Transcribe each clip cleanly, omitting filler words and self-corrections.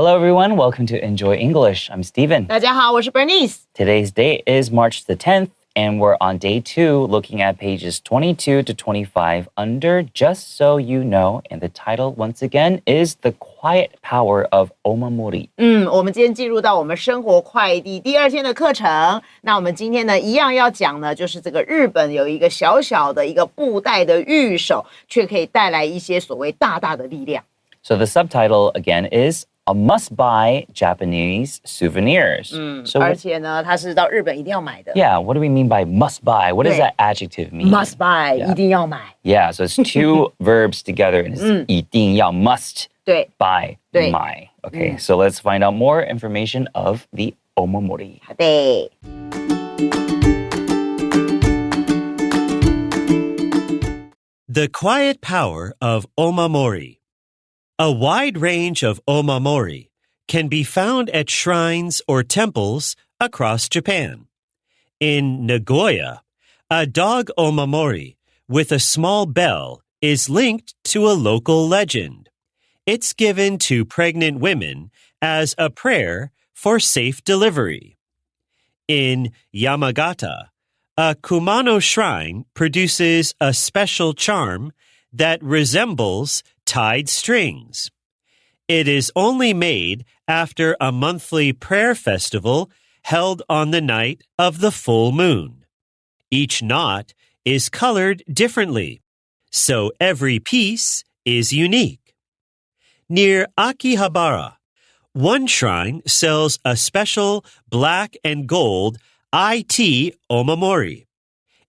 Hello, everyone. Welcome to Enjoy English. I'm Steven. 大家好，我是 Bernice. Today's date is March the 10th, and we're on day 2 looking at pages 22 to 25 under Just So You Know. And the title, once again, is The Quiet Power of Omamori. 我们今天进入到我们生活快递第2天的课程。那我们今天呢，一样要讲呢，就是这个日本有一个小小的一个布袋的御守，却可以带来一些所谓大大的力量。So the subtitle, again, is A must-buy Japanese souvenirs. 而且呢，它是到日本一定要买的。Yeah, what do we mean by must-buy? What does that adjective mean? Must buy, 一定要买。Yeah, so it's 2 verbs together, and it's 一定要 must 对 buy 买。Okay, so let's find out more information of the omamori. 好的。The quiet power of omamori.A wide range of omamori can be found at shrines or temples across Japan. In Nagoya, a dog omamori with a small bell is linked to a local legend. It's given to pregnant women as a prayer for safe delivery. In Yamagata, a Kumano shrine produces a special charm that resembles tied strings. It is only made after a monthly prayer festival held on the night of the full moon. Each knot is colored differently, so every piece is unique. Near Akihabara, one shrine sells a special black and gold IT omamori.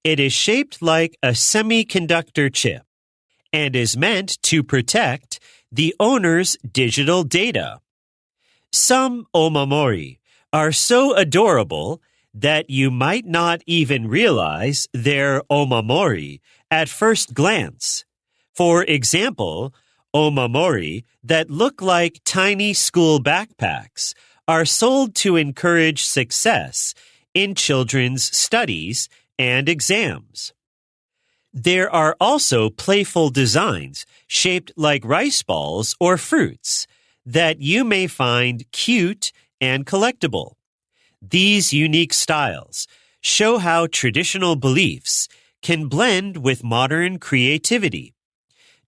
It is shaped like a semiconductor chip.and is meant to protect the owner's digital data. Some omamori are so adorable that you might not even realize they're omamori at first glance. For example, omamori that look like tiny school backpacks are sold to encourage success in children's studies and exams.There are also playful designs shaped like rice balls or fruits that you may find cute and collectible. These unique styles show how traditional beliefs can blend with modern creativity,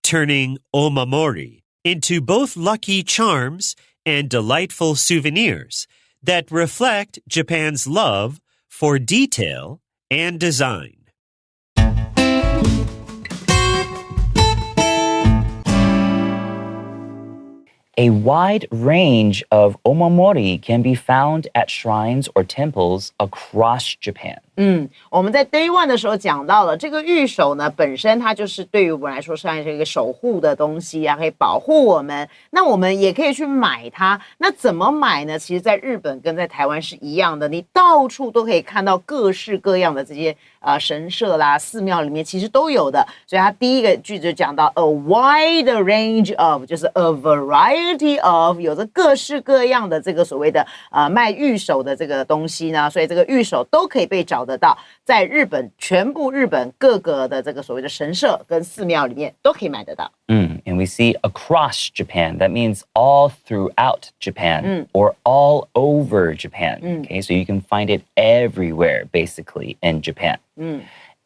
turning omamori into both lucky charms and delightful souvenirs that reflect Japan's love for detail and design.A wide range of omamori can be found at shrines or temples across Japan. 我们在 Day 1的时候讲到了这个御守呢，本身它就是对于我们来说算是一个守护的东西啊，可以保护我们。那我们也可以去买它。那怎么买呢？其实在日本跟在台湾是一样的，你到处都可以看到各式各样的这些神社啦、寺庙里面其实都有的。所以它第一个句子就讲到 a wide range of， 就是 a variety of， 有着各式各样的这个所谓的卖御守的这个东西呢，所以这个御守都可以被找得到，在日本全部日本各个的这个所谓的神社跟寺庙里面都可以买得到。And we see across Japan. That means all throughout Japan or all over Japan. Okay, so you can find it everywhere, basically, in Japan.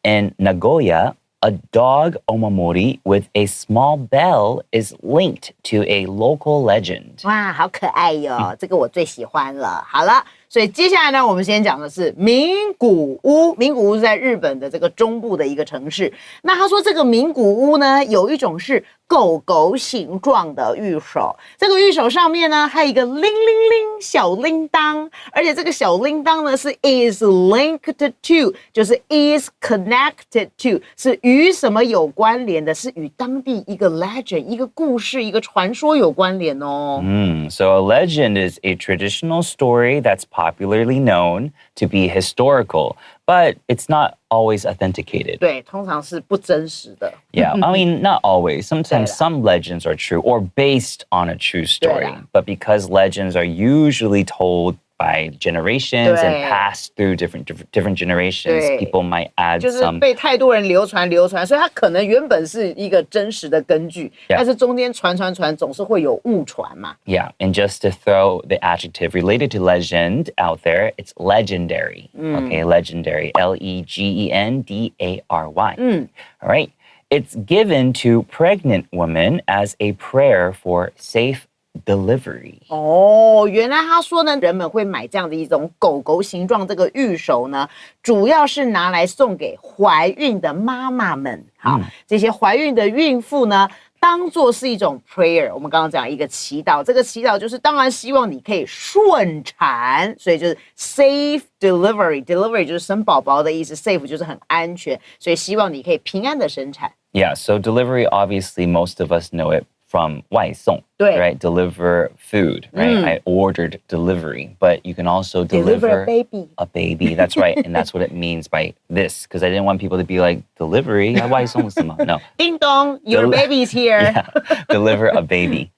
In Nagoya, a dog omamori with a small bell is linked to a local legend. 哇，好可爱哟！这个我最喜欢了。好了。所以接下来呢，我们先讲的是名古屋。名古屋是在日本的这个中部的一个城市。那他说这个名古屋呢，有一种是狗狗形状的御守。这个御守上面呢，还有一个铃铃铃小铃铛，而且这个小铃铛呢是 is linked to， 就是 is connected to， 是与什么有关联的？是与当地一个 legend， 一个故事、一个传说有关联哦。So a legend is a traditional story that's popularly known to be historical, but it's not always authenticated. 对，通常是不真实的。Yeah, I mean, not always. Sometimes some legends are true or based on a true story. But because legends are usually told by generations and 对。 passed through different generations. 对。 People might add 就是 some 被太多人流传，所以它可能原本是一个真实的根据， Yeah. 但是中间传总是会有误传嘛。 Yeah, and just to throw the adjective related to legend out there, it's legendary. Okay, legendary. Legendary. All right. It's given to pregnant women as a prayer for safe delivery. 哦，原来他说呢，人们会买这样的一种狗狗形状这个玉手呢，主要是拿来送给怀孕的妈妈们。好，这些怀孕的孕妇呢，当做是一种 prayer。我们刚刚讲一个祈祷，这个祈祷就是当然希望你可以顺产，所以就是 safe delivery。delivery 就是生宝宝的意思 ，safe 就是很安全，所以希望你可以平安的生产。 Yeah, so delivery, obviously, most of us know it from 外送, 对。 right? Deliver food, right? I ordered delivery, but you can also deliver a baby. A baby, that's right. And that's what it means by this, because I didn't want people to be like, delivery? 外送什么? No. Ding dong, your baby is here. Yeah, deliver a baby.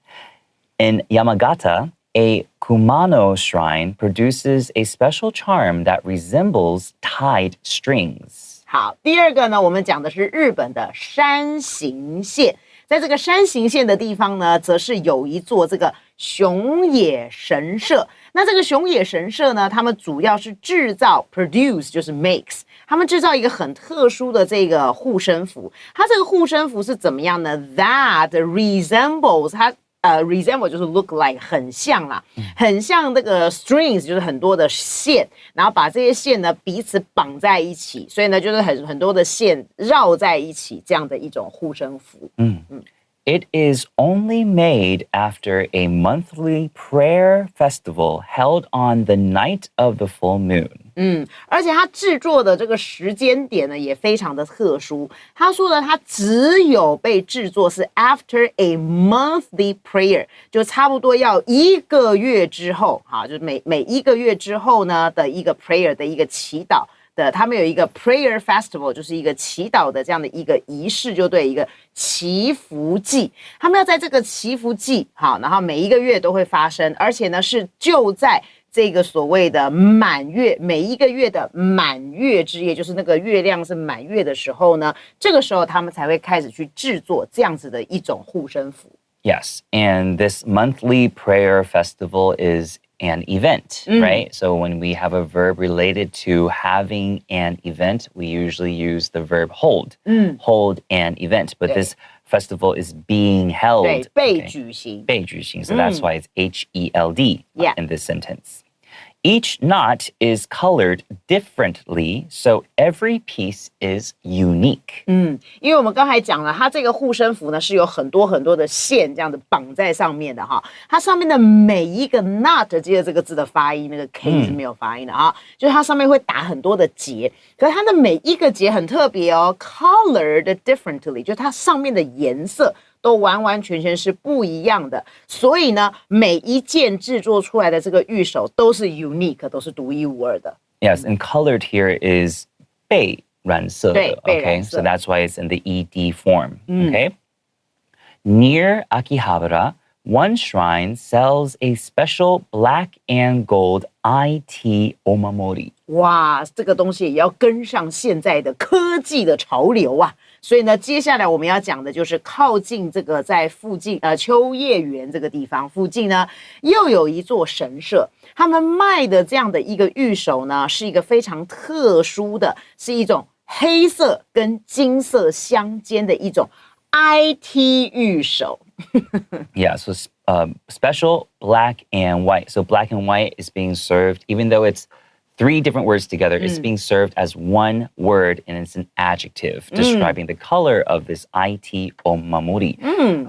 In Yamagata, a Kumano shrine produces a special charm that resembles tied strings. 好，第二个呢，我们讲的是日本的山形县。在这个山形县的地方呢，则是有一座这个熊野神社。那这个熊野神社呢，他们主要是制造 produce 就是 makes， 他们制造一个很特殊的这个护身符。它这个护身符是怎么样呢 ？That resembles 它。resemble 就是 look like 很像啦，很像这个 strings 就是很多的线，然后把这些线呢彼此绑在一起，所以呢就是很多的线绕在一起这样的一种护身符。It is only made after a monthly prayer festival held on the night of the full moon. 而且它制作的这个时间点呢也非常的特殊。他说呢，它只有被制作是 after a monthly prayer， 就差不多要1个月之后，好，就是每1个月之后呢的一个 prayer 的一个祈祷。他们有一个 prayer festival， 就是一个祈祷的这样的一个仪式，就对，一个祈福祭。他们要在这个祈福祭，好，然后每1个月都会发生，而且呢是就在这个所谓的满月，每1个月的满月之夜，就是那个月亮是满月的时候呢，这个时候他们才会开始去制作这样子的一种护身符。Yes, and this monthly prayer festival is an event, right? So when we have a verb related to having an event, we usually use the verb hold. Hold an event, but this festival is being held. 对，被举行。被举行, so that's why it's H-E-L-D in this sentence. Each knot is colored differently, so every piece is unique. 因为我们刚才讲了，它这个护身符呢是有很多的线这样的绑在上面的哈。它上面的每一个 knot， 记得这个字的发音，那个 K 是没有发音的啊，就是它上面会打很多的结，可是它的每一个结很特别哦 ，colored differently， 就它上面的颜色都完全是不一样的，所以呢，每一件制作出来的这个玉手都是 unique， 都是独一无二的。Yes, and colored here is 被染色的, 对，被染 okay? 色。 So that's why it's in the ED form, okay? Near Akihabara, one shrine sells a special black and gold IT omamori. 哇，这个东西也要跟上现在的科技的潮流啊！所以呢，接下来我们要讲的就是靠近这个在附近秋叶原这个地方附近呢，又有一座神社，他们卖的这样的一个玉手呢，是一个非常特殊的，是一种黑色跟金色相间的一种 IT 玉手。Yeah, so special black and white. So black and white is being served, even though it's 3 different words together, it's being served as one word, and it's an adjective describing the color of this IT omamori.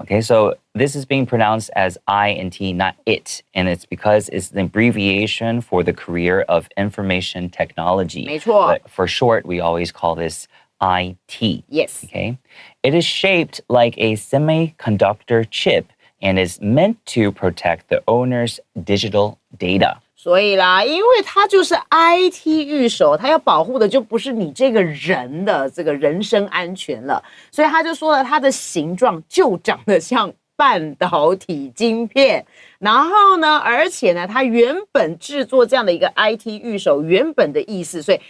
Okay, so this is being pronounced as I and T, not it, and it's because it's an abbreviation for the career of information technology. 没错。 But for short, we always call this IT. Yes. Okay, it is shaped like a semiconductor chip and is meant to protect the owner's digital data. 所以啦，因为它就是 IT 玉手，它要保护的就不是你这个人的这个人身安全了，所以他就说了，它的形状就长得像半导体晶片。然后呢，而且呢，它原本制作这样的一个 IT 御守，原本的意思，所以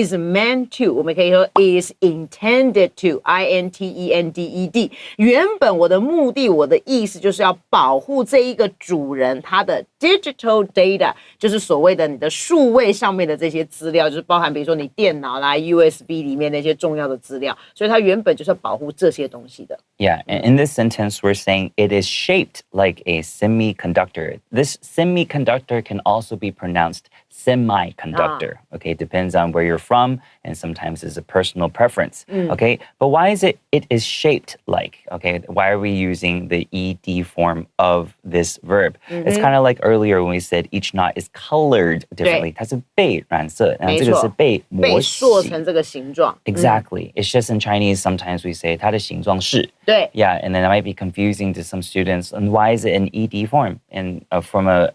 is meant to， 我们可以说 is intended to， intended。原本我的目的，我的意思就是要保护这一个主人他的 digital data， 就是所谓的你的数位上面的这些资料，就是包含比如说你电脑啦、USB 里面那些重要的资料，所以它原本就是要保护这些东西的。Yeah, and in this sentence, we're saying it is shaped like a semiconductor. This semiconductor can also be pronounced semiconductor. Okay, depends on where you're from, and sometimes it's a personal preference. Okay, but why is it is shaped like? Okay, why are we using the ed form of this verb? It's kind of like earlier when we said each knot is colored differently. 它是被染色，然后这个是被磨洗。被塑成这个形状。Exactly. It's just in Chinese, sometimes we say 它的形状是。对。Yeah, and then it might be confusing to some students. And why is it in ed form? And from a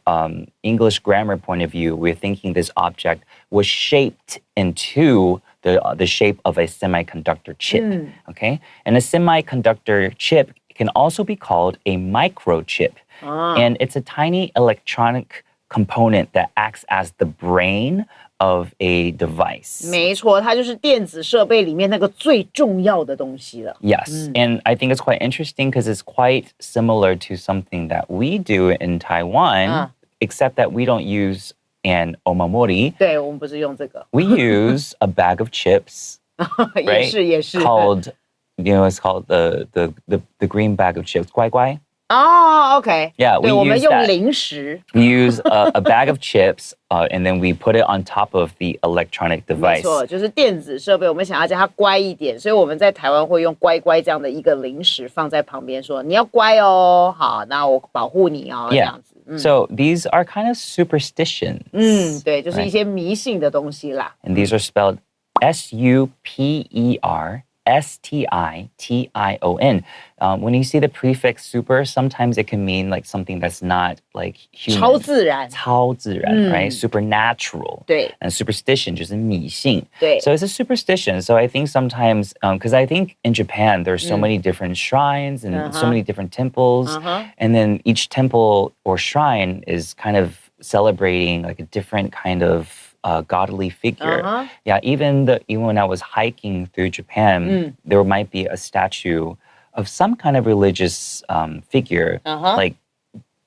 English grammar point of view, we're thinking this object was shaped into the shape of a semiconductor chip. Okay, and a semiconductor chip can also be called a microchip, and it's a tiny electronic component that acts as the brain of a device. 没错，它就是电子设备里面那个最重要的东西了。Yes, and I think it's quite interesting because it's quite similar to something that we do in Taiwan, except that we don't use an omamori. 对，我们不是用这个。We use a bag of chips, 也是 right? 也是。Called, it's called the green bag of chips, 乖乖。哦 ，OK， Yeah, 对， we 我们 use 用 that. 零食。We use a bag of chips, and then we put it on top of the electronic 没 device. 错，就是电子设备，我们想要叫它乖一点，所以我们在台湾会用乖乖这样的一个零食放在旁边，说你要乖哦，好，那我保护你哦，这 Yeah. 样子。So these are kind of superstitions. 对，就是一些迷信的东西啦。 And these are spelled SUPERSTITION. When you see the prefix super, sometimes it can mean like something that's not like human. 超自然。超自然, right? Supernatural. 对。 And superstition 就是迷信. 对。 So it's a superstition. So I think sometimes, because I think in Japan, there's so many different shrines and so many different temples. And then each temple or shrine is kind of celebrating like a different kind of godly figure. Yeah, even when I was hiking through Japan, there might be a statue of some kind of religious figure, like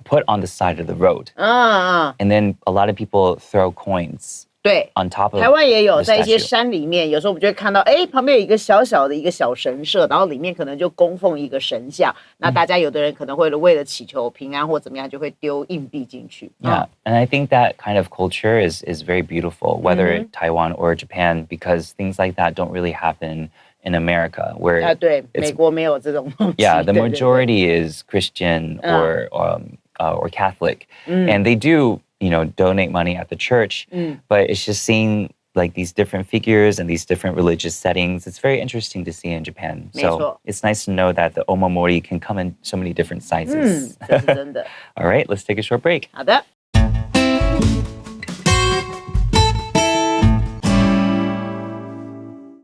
put on the side of the road. And then a lot of people throw coins 对 on top of 台湾也有 the 在一些 statue. 山里面，有时候我们就会看到，哎，旁边有一个小小的一个小神社，然后里面可能就供奉一个神像。那大家有的人可能会为了祈求平安或怎么样，就会丢硬币进去。 Yeah, and I think that kind of culture is very beautiful, whether Taiwan or Japan, because things like that don't really happen in America, where 对，美国没有这种东西。 yeah, the 对对对 majority is Christian or Catholic, and they do donate money at the church, but it's just seeing like these different figures and these different religious settings. It's very interesting to see in Japan. 没错。 So it's nice to know that the omamori can come in so many different sizes. 这是真的。 All right, let's take a short break. 好的。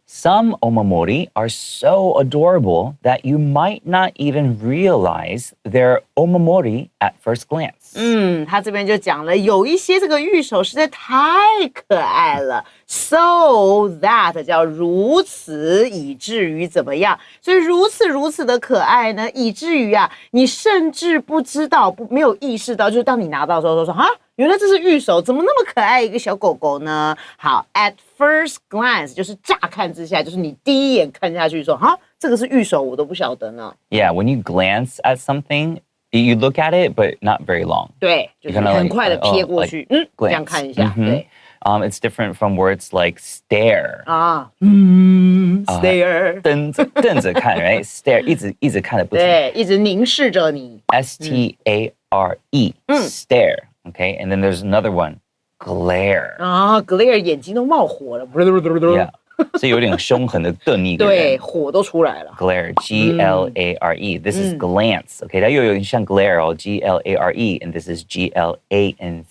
Some omamori are so adorable that you might not even realize they're omamori at first glance. 他这边就讲了，有一些这个御守实在太可爱了 ，so that 叫如此以至于怎么样，所以如此的可爱呢，以至于啊，你甚至不知道，没有意识到，就是当你拿到的时候说啊，原来这是御守，怎么那么可爱一个小狗狗呢？好 ，at first glance 就是乍看之下，就是你第一眼看下去说啊，这个是御守，我都不晓得呢。Yeah, when you glance at something, you look at it, but not very long. 对，就是很快的瞥过去，这样看一下，对。It's different from words like stare. Stare. 瞪着看 right? Stare, 一直看的不停。对，一直凝视着你。STARE, stare. Okay, and then there's another one, glare. glare 眼睛都冒火了。Yeah. 所以有点凶狠的瞪一个人。对，火都出来了。 Glare, Glare. This is glance. Okay, 它又有点像 glare 哦 Glare, and this is GLANCE.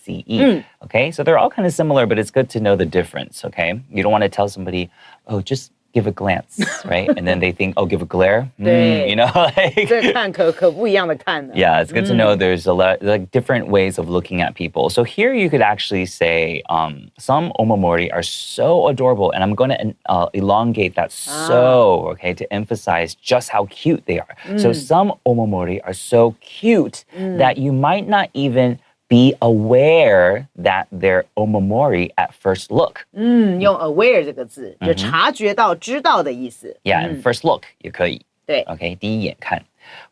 Okay, so they're all kind of similar, but it's good to know the difference. Okay, you don't want to tell somebody, oh, just give a glance, right? And then they think, oh, give a glare. 对 You know, like 这看可不一样的看呢。 yeah, it's good to know there's a lot like different ways of looking at people. So here you could actually say some omamori are so adorable, and I'm going to elongate that so, okay, to emphasize just how cute they are. So some omamori are so cute that you might not even be aware that they're omamori at first look. 用 aware 这个字就察觉到、知道的意思。 Yeah, and first look 也可以。对 Okay, 第一眼看。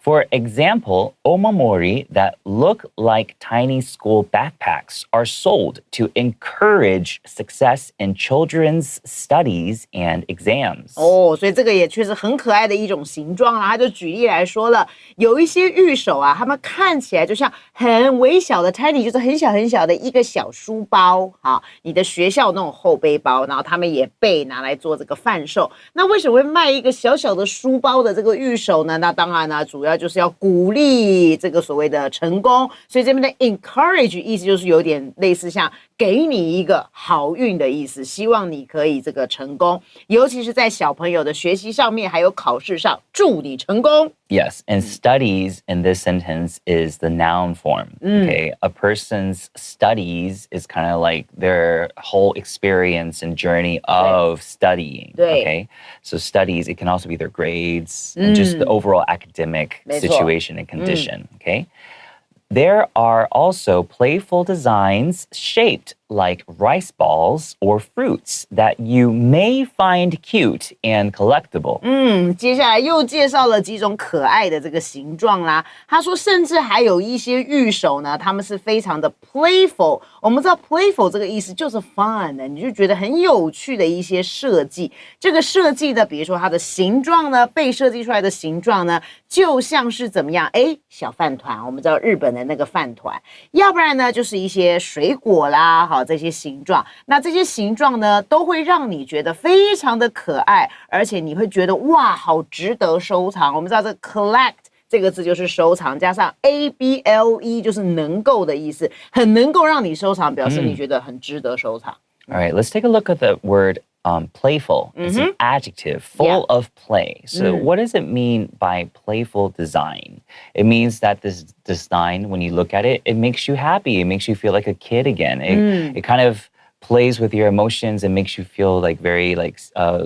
For example, omamori that look like tiny school backpacks are sold to encourage success in children's studies and exams. 哦，所以这个也确实很可爱的一种形状啦。他就举例来说了，有一些玉手啊，它们看起来就像很微小的 tiny， 就是很小很小的一个小书包，好，你的学校那种后背包，然后他们也被拿来做这个贩售。那为什么会卖一个小小的书包的这个玉手呢？那当然呢，主要就是要鼓励这个所谓的成功，所以这边的 encourage 意思就是有点类似像给你一个好运的意思，希望你可以这个成功，尤其是在小朋友的学习上面，还有考试上，祝你成功。 Yes, and studies in this sentence is the noun form. Okay, a person's studies is kind of like their whole experience and journey of studying. 对 Okay, so studies, it can also be their grades and just the overall academic 没错 situation and condition. Okay, there are also playful designs shaped like rice balls or fruits that you may find cute and collectible. 接下来又介绍了几种可爱的这个形状啦。他说，甚至还有一些玉手呢，他们是非常的 playful。我们知道 playful 这个意思就是 fun 的，你就觉得很有趣的一些设计。这个设计的，比如说它的形状呢，被设计出来的形状呢，就像是怎么样？哎，小饭团，我们知道日本的那个饭团，要不然呢就是一些水果啦，好这些形状。那这些形状呢，都会让你觉得非常的可爱，而且你会觉得哇，好值得收藏。我们知道这 collect 这个字就是收藏，加上 able 就是能够的意思，很能够让你收藏，表示你觉得很值得收藏。All right, let's take a look at the word playful. It's an adjective full of play. So what does it mean by playful design? It means that this design, when you look at it, it makes you happy. It makes you feel like a kid again. It kind of plays with your emotions and makes you feel like very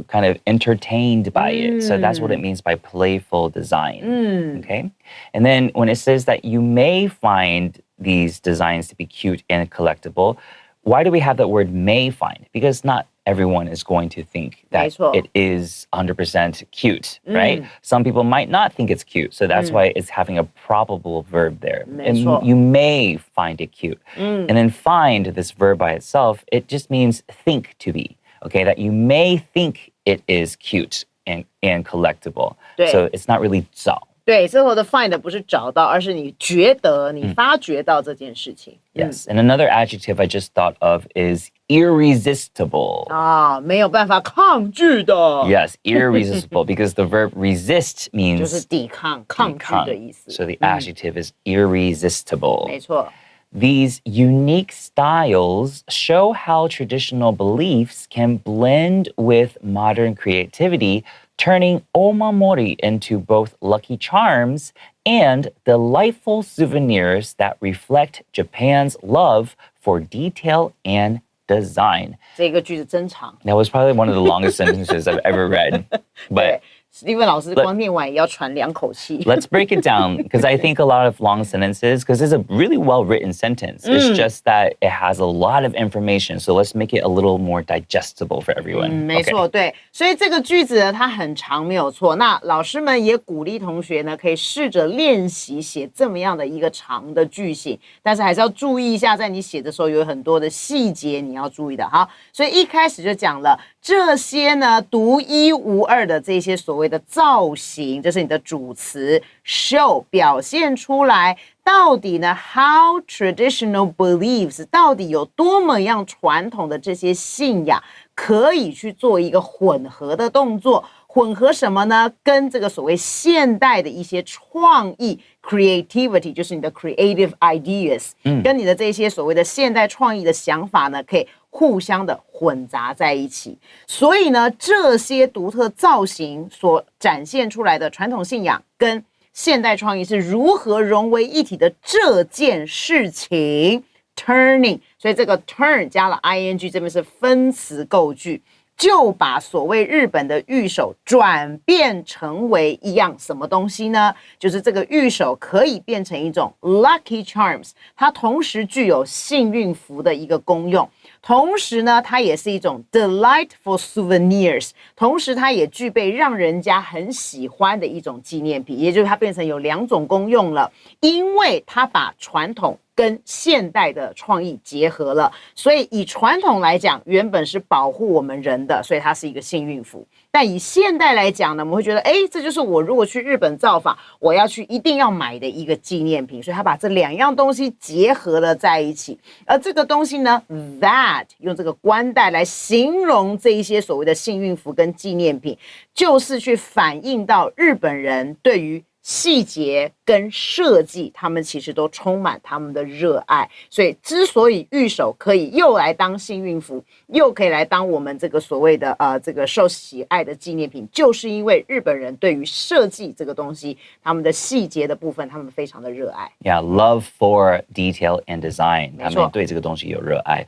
kind of entertained by it. So that's what it means by playful design. Okay? And then when it says that you may find these designs to be cute and collectible, why do we have that word may find? Because not everyone is going to think that 没错。 it is 100% cute, right? Some people might not think it's cute. So that's why it's having a probable verb there. 没错。 And you may find it cute. And then find, this verb by itself, it just means think to be, okay? That you may think it is cute and collectible. 对。 So it's not really 找。对，最后的 find 不是找到，而是你觉得、你发觉到这件事情。 Yes. And another adjective I just thought of is irresistible. 啊，没有办法抗拒的。 Yes, irresistible, because the verb resist 就 means 是抵抗、抗拒的意思。 So the adjective is irresistible. 没错。 These unique styles show how traditional beliefs can blend with modern creativity, turning omamori into both lucky charms and delightful souvenirs that reflect Japan's love for detail and design. 这个句子真长。 That was probably one of the longest sentences I've ever read. But 史蒂芬老师光念完也要喘2口气。 let's break it down, because I think a lot of long sentences, because it's a really well-written sentence. It's just that it has a lot of information. So let's make it a little more digestible for everyone. 没错，对，所以这个句子呢，它很长，没有错。那老师们也鼓励同学呢，可以试着练习写这么样的一个长的句型，但是还是要注意一下，在你写的时候有很多的细节你要注意的哈。所以一开始就讲了这些呢，独一无二的这些所谓的造型，这是你的主词 show 表现出来。到底呢 how traditional beliefs 到底有多么样传统的这些信仰可以去做一个混合的动作，混合什么呢？跟这个所谓现代的一些创意 creativity， 就是你的 creative ideas，跟你的这些所谓的现代创意的想法呢，可以互相的混杂在一起。所以呢，这些独特造型所展现出来的传统信仰跟现代创意是如何融为一体的这件事情 turning， 所以这个 turn 加了 ing 这边是分词构句，就把所谓日本的御守转变成为一样什么东西呢？就是这个御守可以变成一种 lucky charms， 它同时具有幸运符的一个功用，同时呢，它也是一种 delightful souvenirs， 同时它也具备让人家很喜欢的一种纪念品，也就是它变成有2种功用了，因为它把传统跟现代的创意结合了，所以以传统来讲，原本是保护我们人的，所以它是一个幸运符。但以现代来讲呢，我们会觉得，这就是我如果去日本造访，我要去一定要买的一个纪念品，所以它把这2样东西结合了在一起。而这个东西呢 ，that 用这个冠带来形容这一些所谓的幸运符跟纪念品，就是去反映到日本人对于细节跟设计，他们其实都充满他们的热爱，所以之所以御守可以又来当幸运符，又可以来当我们这个所谓的这个受喜爱的纪念品，就是因为日本人对于设计这个东西，他们的细节的部分，他们非常的热爱。Yeah, love for detail and design. 没错。他们对这个东西有热爱。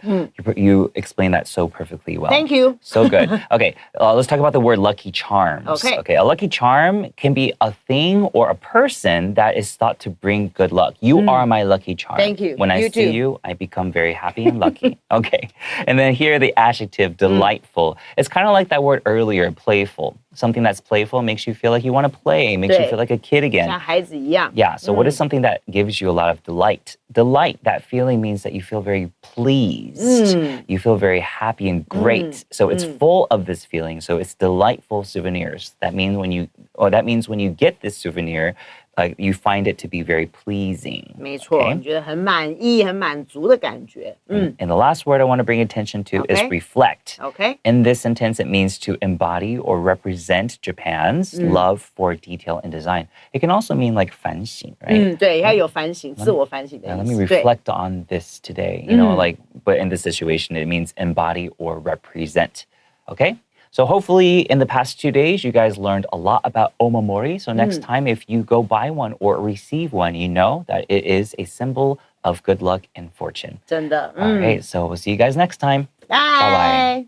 You explained that so perfectly well. Thank you. So good. Okay, let's talk about the word lucky charms. Okay, a lucky charm can be a thing or a person that is thought to bring good luck. You are my lucky charm. Thank you. When I You see too. you, I become very happy and lucky. Okay. And then here the adjective delightful. It's kind of like that word earlier, playful. Something that's playful makes you feel like you want to play, makes you 对。 feel like a kid again. 像孩子一样。 Yeah, so what is something that gives you a lot of delight? Delight, that feeling means that you feel very pleased. You feel very happy and great. So it's full of this feeling. So it's delightful souvenirs. That means when you get this souvenir, you find it to be very pleasing. 没错， Okay? 你觉得很满意、很满足的感觉。And the last word I want to bring attention to is Okay. reflect. OK， In this sentence, it means to embody or represent Japan's love for detail and design. It can also mean like 反省, right? 对，要有反省、自我反省的 Yeah, 意 let 思。 me 对 reflect on this today. You know, but in this situation, it means embody or represent. Okay? So hopefully in the past 2 days, you guys learned a lot about omamori. So next time, if you go buy one or receive one, you know that it is a symbol of good luck and fortune. 真的。 All right, so we'll see you guys next time. Bye.